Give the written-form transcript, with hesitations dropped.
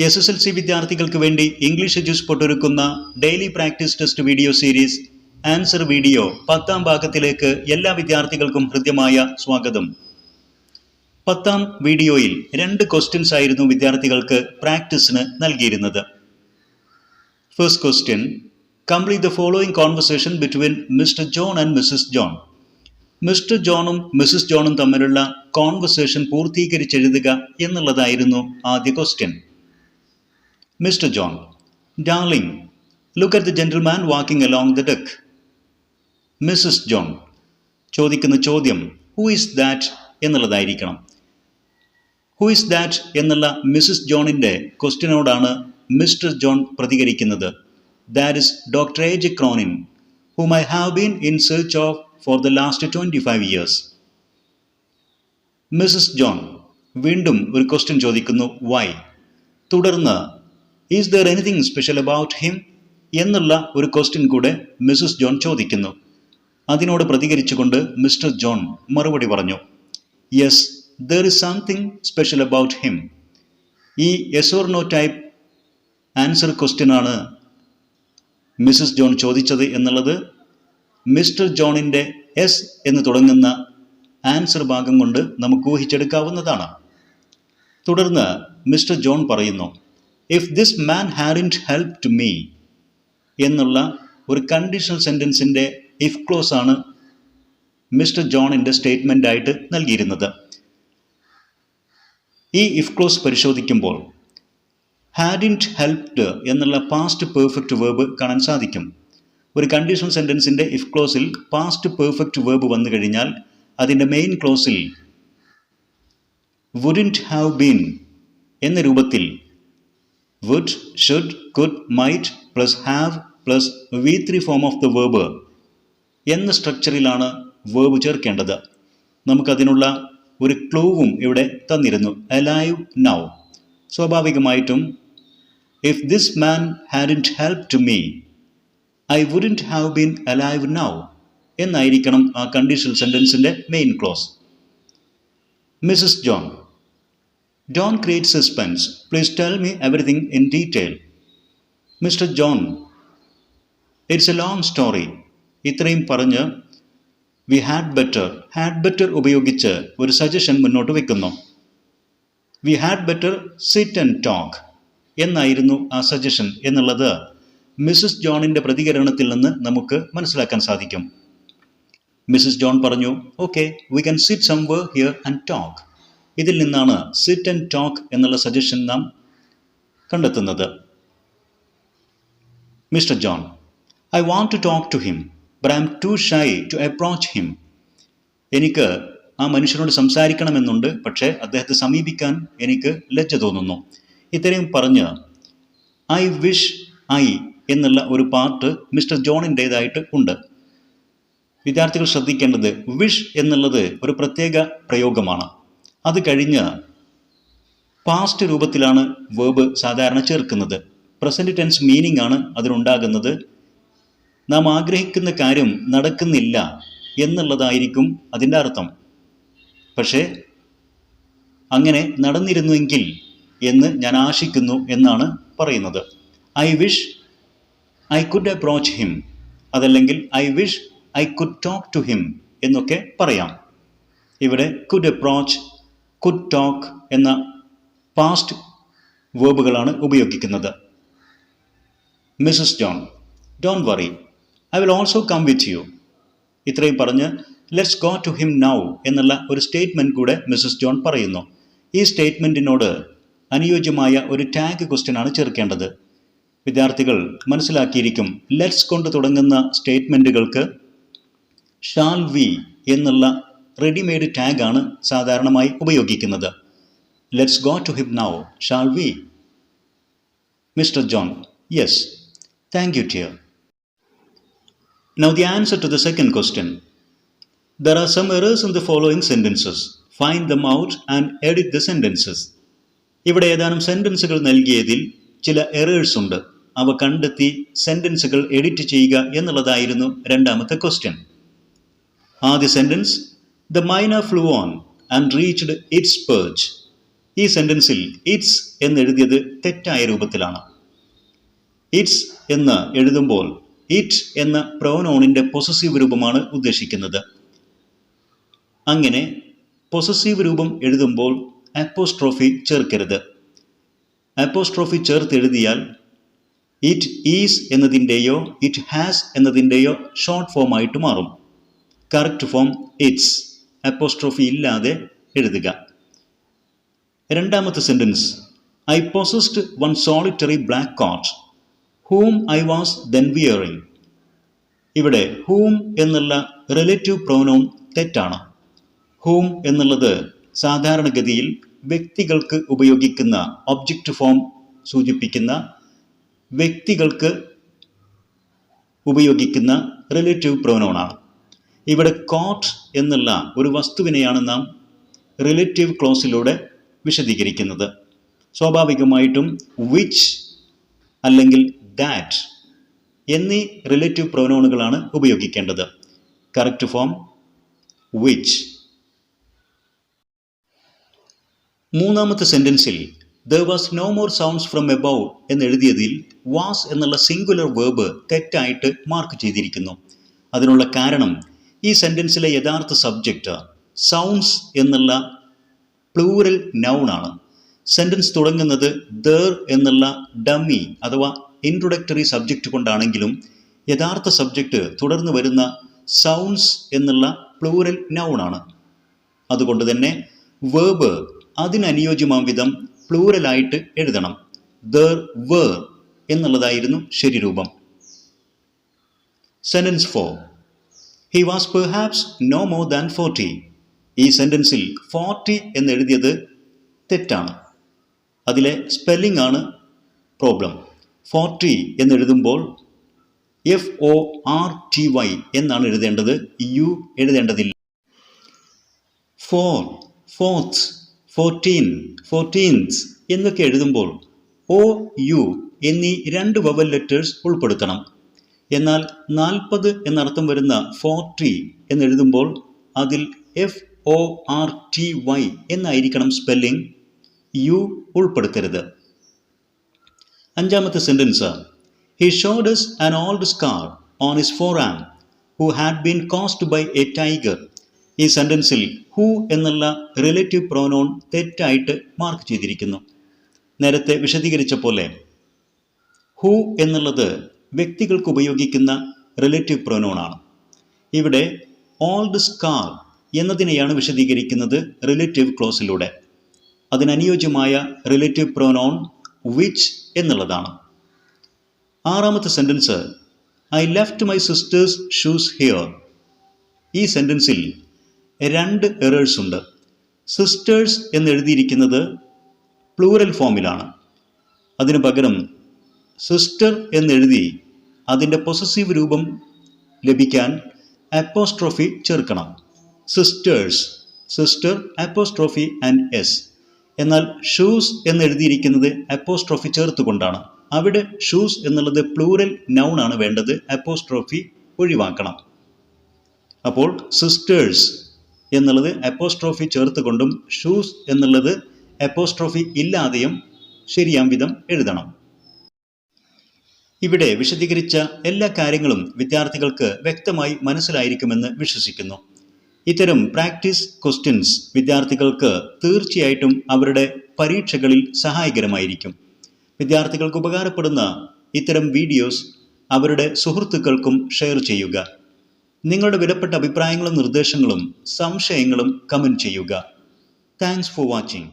SSLC വിദ്യാർത്ഥികൾക്ക് വേണ്ടി English edu spot ഒരുക്കുന്ന daily practice test video series answer video 10ാം ഭാഗത്തിലേക്ക് എല്ലാ വിദ്യാർത്ഥികൾക്കും ഹൃദ്യമായ സ്വാഗതം. 10ാം വീഡിയോയിൽ 2 ക്വസ്റ്റ്യൻസ് ആയിരുന്നു വിദ്യാർത്ഥികൾക്ക് പ്രാക്ടീസിന് നൽകിയിരുന്നത്. First question, complete the following conversation between mister John and missus John. Mister ജോണും മിസസ് ജോണും തമ്മിലുള്ള കോൺവെർസേഷൻ പൂർത്തീകരിച്ചെഴുതുക എന്നുള്ളതായിരുന്നു ആദ്യ question. Mr. John, darling, look at the gentleman walking along the deck. Mrs. John, ചോദിക്കുന്ന ചോദ്യം who is that എന്നുള്ളതായിരിക്കണം. who is that എന്നുള്ള Mises ജോണിൻ്റെ ക്വസ്റ്റ്യനോടാണ് mister John പ്രതികരിക്കുന്നത്. that is Dr. A.J. Cronin, whom I have been in search of for the last 25 years. Mrs John വീണ്ടും ഒരു question ചോദിക്കുന്നു why. തുടർന്ന് is there anything special about him എന്നുള്ള ഒരു question കൂടെ Mises John ചോദിക്കുന്നു. അതിനോട് പ്രതികരിച്ചുകൊണ്ട് മിസ്റ്റർ ജോൺ മറുപടി പറഞ്ഞു, yes, there is something special about him. ഈ yes or no type answer ക്വസ്റ്റ്യനാണ് മിസസ് ജോൺ ചോദിച്ചത് എന്നുള്ളത് മിസ്റ്റർ ജോണിൻ്റെ എസ് എന്ന് തുടങ്ങുന്ന ആൻസർ ഭാഗം കൊണ്ട് നമുക്ക് ഊഹിച്ചെടുക്കാവുന്നതാണ്. തുടർന്ന് മിസ്റ്റർ ജോൺ പറയുന്നു, if this man hadn't helped me എന്നുള്ള ഒരു കണ്ടീഷണൽ സെൻറ്റൻസിൻ്റെ ഇഫ് ക്ലോസ് ആണ് മിസ്റ്റർ ജോണിൻ്റെ സ്റ്റേറ്റ്മെൻ്റ് ആയിട്ട് നൽകിയിരുന്നത്. ഈ ഇഫ് ക്ലോസ് പരിശോധിക്കുമ്പോൾ ഹാഡിൻറ്റ് ഹെൽപ്ഡ് എന്നുള്ള പാസ്റ്റ് പെർഫെക്റ്റ് വേർബ് കാണാൻ സാധിക്കും. ഒരു കണ്ടീഷണൽ സെൻറ്റൻസിൻ്റെ ഇഫ് ക്ലോസിൽ പാസ്റ്റ് പെർഫെക്റ്റ് വേർബ് വന്നു കഴിഞ്ഞാൽ അതിൻ്റെ മെയിൻ ക്ലോസിൽ വുഡിൻറ്റ് ഹാവ് ബീൻ എന്ന രൂപത്തിൽ would, should, could, might plus have plus V3 form of the verb എന്ന സ്ട്രക്ചറിലാണ് വേർബ് ചേർക്കേണ്ടത്. നമുക്കതിനുള്ള ഒരു ക്ലൂവും ഇവിടെ തന്നിരുന്നു, അലൈവ് നൗ. സ്വാഭാവികമായിട്ടും if this man hadn't helped me I wouldn't have been alive now എന്നായിരിക്കണം ആ കണ്ടീഷണൽ സെൻറ്റൻസിൻ്റെ main clause. Missus John, Don't create suspense. Please tell me everything in detail. Mr. John, it's a long story. ഇത്രയും പറഞ്ഞ് we had better ഉപയോഗിച്ച് ഒരു suggestion മുന്നോട്ട് വെക്കുന്നു. we had better sit and talk എന്നായിരുന്നു ആ സജഷൻ എന്നുള്ളത് മിസസ് ജോണിൻ്റെ പ്രതികരണത്തിൽ നിന്ന് നമുക്ക് മനസ്സിലാക്കാൻ സാധിക്കും. മിസസ് ജോൺ പറഞ്ഞു, okay, we can sit somewhere here and talk. ഇതിൽ നിന്നാണ് സിറ്റ് ആൻഡ് ടോക്ക് എന്നുള്ള സജഷൻ നാം കണ്ടെത്തുന്നത്. Mister John, I want to talk to him but I am too shy to approach him. എനിക്ക് ആ മനുഷ്യനോട് സംസാരിക്കണമെന്നുണ്ട്, പക്ഷേ അദ്ദേഹത്തെ സമീപിക്കാൻ എനിക്ക് ലജ്ജ തോന്നുന്നു. ഇത്രയും പറഞ്ഞ് ഐ വിഷ് ഐ എന്നുള്ള ഒരു പാർട്ട് മിസ്റ്റർ ജോണിൻ്റേതായിട്ട് ഉണ്ട്. വിദ്യാർത്ഥികൾ ശ്രദ്ധിക്കേണ്ടത് വിഷ് എന്നുള്ളത് ഒരു പ്രത്യേക പ്രയോഗമാണ്. അത് കഴിഞ്ഞ് പാസ്റ്റ് രൂപത്തിലാണ് വേർബ് സാധാരണ ചേർക്കുന്നത്. പ്രസൻറ്റ് ടെൻസ് മീനിങ് ആണ് അതിനുണ്ടാകുന്നത്. നാം ആഗ്രഹിക്കുന്ന കാര്യം നടക്കുന്നില്ല എന്നുള്ളതായിരിക്കും അതിൻ്റെ അർത്ഥം. പക്ഷേ അങ്ങനെ നടന്നിരുന്നുവെങ്കിൽ എന്ന് ഞാൻ ആശിക്കുന്നു എന്നാണ് പറയുന്നത്. I wish I could approach him, അതല്ലെങ്കിൽ I wish I could talk to him എന്നൊക്കെ പറയാം. ഇവിടെ കുഡ് അപ്രോച്ച്, കുഡ് ടോക്ക് എന്ന പാസ്റ്റ് വേർബുകളാണ് ഉപയോഗിക്കുന്നത്. Missus John, don't worry, I will also come with you. ഇത്രയും പറഞ്ഞ് let's go to him now എന്നുള്ള ഒരു സ്റ്റേറ്റ്മെൻറ്റ് കൂടെ മിസസ് ജോൺ പറയുന്നു. ഈ സ്റ്റേറ്റ്മെൻറ്റിനോട് അനുയോജ്യമായ ഒരു ടാഗ് ക്വസ്റ്റ്യനാണ് ചേർക്കേണ്ടത്. വിദ്യാർത്ഥികൾ മനസ്സിലാക്കിയിരിക്കും, ലെറ്റ്സ് കൊണ്ട് തുടങ്ങുന്ന സ്റ്റേറ്റ്മെൻറ്റുകൾക്ക് ഷാൽ വി എന്നുള്ള റെഡിമെയ്ഡ് ടാഗാണ് സാധാരണമായി ഉപയോഗിക്കുന്നത്. Let's go to him now, shall we? Mister John, yes, thank you dear. Now the answer to the second question. There are some errors in the following sentences. Find them out and edit the sentences. ഇവിടെ ഏതാനും സെൻറ്റൻസുകൾ നൽകിയതിൽ ചില errors ഉണ്ട്. അവ കണ്ടെത്തി സെൻറ്റൻസുകൾ edit ചെയ്യുക എന്നുള്ളതായിരുന്നു രണ്ടാമത്തെ ക്വസ്റ്റ്യൻ. ആദ്യ sentence, The myna flew on and reached its perch. ഈ സെന്റൻസിൽ ഇറ്റ്സ് എന്നെഴുതിയത് തെറ്റായ രൂപത്തിലാണ്. ഇറ്റ്സ് എന്ന് എഴുതുമ്പോൾ ഇറ്റ് എന്ന പ്രൊനൗണിന്റെ പൊസസീവ് രൂപമാണ് ഉദ്ദേശിക്കുന്നത്. അങ്ങനെ പൊസസീവ് രൂപം എഴുതുമ്പോൾ അപ്പോസ്ട്രോഫി ചേർക്കരുത്. അപ്പോസ്ട്രോഫി ചേർത്തെഴുതിയാൽ ഇറ്റ് ഈസ് എന്നതിൻ്റെയോ ഇറ്റ് ഹാസ് എന്നതിൻ്റെയോ ഷോർട്ട് ഫോം ആയിട്ട് മാറും. കറക്റ്റ് ഫോം ഇറ്റ്സ്, അപ്പോസ്ട്രോഫി ഇല്ലാതെ എഴുതുക. രണ്ടാമത്തെ sentence, I possessed one solitary black coat whom I was then wearing. ഇവിടെ whom എന്നുള്ള റിലേറ്റീവ് പ്രൊനൗൺ തെറ്റാണ്. whom എന്നുള്ളത് സാധാരണഗതിയിൽ വ്യക്തികൾക്ക് ഉപയോഗിക്കുന്ന ഒബ്ജക്റ്റ് ഫോം സൂചിപ്പിക്കുന്ന വ്യക്തികൾക്ക് ഉപയോഗിക്കുന്ന റിലേറ്റീവ് പ്രൊനൗണാണ്. ഇവിടെ കോട്ട് എന്നുള്ള ഒരു വസ്തുവിനെയാണ് നാം റിലേറ്റീവ് ക്ലോസിലൂടെ വിശദീകരിക്കുന്നത്. സ്വാഭാവികമായിട്ടും വിച്ച് അല്ലെങ്കിൽ ദാറ്റ് എന്നീ റിലേറ്റീവ് പ്രൊനൗണുകളാണ് ഉപയോഗിക്കേണ്ടത്. Correct form which. മൂന്നാമത്തെ സെന്റൻസിൽ there was no more sounds from above എന്നെഴുതിയതിൽ was എന്നുള്ള സിംഗുലർ വേർബ് തെറ്റായിട്ട് മാർക്ക് ചെയ്തിരിക്കുന്നു. അതിനുള്ള കാരണം ഈ സെന്റൻസിലെ യഥാർത്ഥ സബ്ജക്റ്റ് സൗണ്ട്സ് എന്നുള്ള പ്ലൂറൽ നൗൺ ആണ്. സെന്റൻസ് തുടങ്ങുന്നത് there എന്നുള്ള ഡമ്മി അഥവാ ഇൻട്രൊഡക്ടറി സബ്ജക്റ്റ് കൊണ്ടാണെങ്കിലും യഥാർത്ഥ സബ്ജക്റ്റ് തുടർന്ന് വരുന്ന സൗണ്ട്സ് എന്നുള്ള പ്ലൂറൽ നൗൺ ആണ്. അതുകൊണ്ട് തന്നെ വേർബ് അതിനനുയോജ്യമാം വിധം പ്ലൂറലായിട്ട് എഴുതണം. there were എന്നുള്ളതായിരുന്നു ശരി രൂപം. Sentence 4, he was perhaps no more than 40. ഈ സെന്റൻസിൽ 40 എന്നെഴുതിയത് തെറ്റാണ്. അതിലെ സ്പെല്ലിംഗ് ആണ് പ്രോബ്ലം. 40 എന്നെഴുതുമ്പോൾ FORTY എന്നാണ് എഴുതേണ്ടത്, യു എഴുതേണ്ടതില്ല. 4, fourth, 14, 14th എന്നൊക്കെ എഴുതുമ്പോൾ OU എന്നീ 2 വവൽ ലെറ്റേഴ്സ് ഉൾപ്പെടുത്തണം. എന്നാൽ 40 എന്നർത്ഥം വരുന്ന 40 എന്നെഴുതുമ്പോൾ അതിൽ FORTY എന്നായിരിക്കണം സ്പെല്ലിംഗ്, യു ഉൾപ്പെടുത്തരുത്. അഞ്ചാമത്തെ sentence, he showed us an old scar on his forearm who had been caused by a tiger. ഈ സെന്റൻസിൽ ഹു എന്നുള്ള റിലേറ്റീവ് പ്രൊനൗൺ തെറ്റായിട്ട് മാർക്ക് ചെയ്തിരിക്കുന്നു. നേരത്തെ വിശദീകരിച്ച പോലെ ഹു എന്നുള്ളത് വ്യക്തികൾക്ക് ഉപയോഗിക്കുന്ന റിലേറ്റീവ് പ്രൊനൗൺ ആണ്. ഇവിടെ ഓൾഡ് സ്കാർ എന്നതിനെയാണ് വിശദീകരിക്കുന്നത് റിലേറ്റീവ് ക്ലോസിലൂടെ. അതിനനുയോജ്യമായ റിലേറ്റീവ് പ്രൊനൗൺ വിച്ച് എന്നുള്ളതാണ്. ആറാമത്തെ sentence, I left my sisters shoes here. ഈ സെന്റൻസിൽ 2 എറേഴ്സ് ഉണ്ട്. സിസ്റ്റേഴ്സ് എന്നെഴുതിയിരിക്കുന്നത് പ്ലൂറൽ ഫോമിലാണ്. അതിനു പകരം സിസ്റ്റർ എന്നെഴുതി അതിൻ്റെ പൊസസീവ് രൂപം ലഭിക്കാൻ അപ്പോസ്ട്രോഫി ചേർക്കണം. Sisters, sister apostrophe and S. എന്നാൽ ഷൂസ് എന്നെഴുതിയിരിക്കുന്നത് അപ്പോസ്ട്രോഫി ചേർത്തുകൊണ്ടാണ്. അവിടെ ഷൂസ് എന്നുള്ളത് പ്ലൂറൽ നൗൺ ആണ് വേണ്ടത്, അപ്പോസ്ട്രോഫി ഒഴിവാക്കണം. അപ്പോൾ സിസ്റ്റേഴ്സ് എന്നുള്ളത് അപ്പോസ്ട്രോഫി ചേർത്തുകൊണ്ടും ഷൂസ് എന്നുള്ളത് അപ്പോസ്ട്രോഫി ഇല്ലാതെയും ശരിയാം വിധം എഴുതണം. ഇവിടെ വിശദീകരിച്ച എല്ലാ കാര്യങ്ങളും വിദ്യാർത്ഥികൾക്ക് വ്യക്തമായി മനസ്സിലായിരിക്കുമെന്ന് വിശ്വസിക്കുന്നു. ഇത്തരം പ്രാക്ടീസ് ക്വസ്റ്റ്യൻസ് വിദ്യാർത്ഥികൾക്ക് തീർച്ചയായിട്ടും അവരുടെ പരീക്ഷകളിൽ സഹായകരമായിരിക്കും. വിദ്യാർത്ഥികൾക്ക് ഉപകാരപ്പെടുന്ന ഇത്തരം വീഡിയോസ് അവരുടെ സുഹൃത്തുക്കൾക്കും ഷെയർ ചെയ്യുക. നിങ്ങളുടെ വിലപ്പെട്ട അഭിപ്രായങ്ങളും നിർദ്ദേശങ്ങളും സംശയങ്ങളും കമൻറ്റ് ചെയ്യുക. Thanks for watching.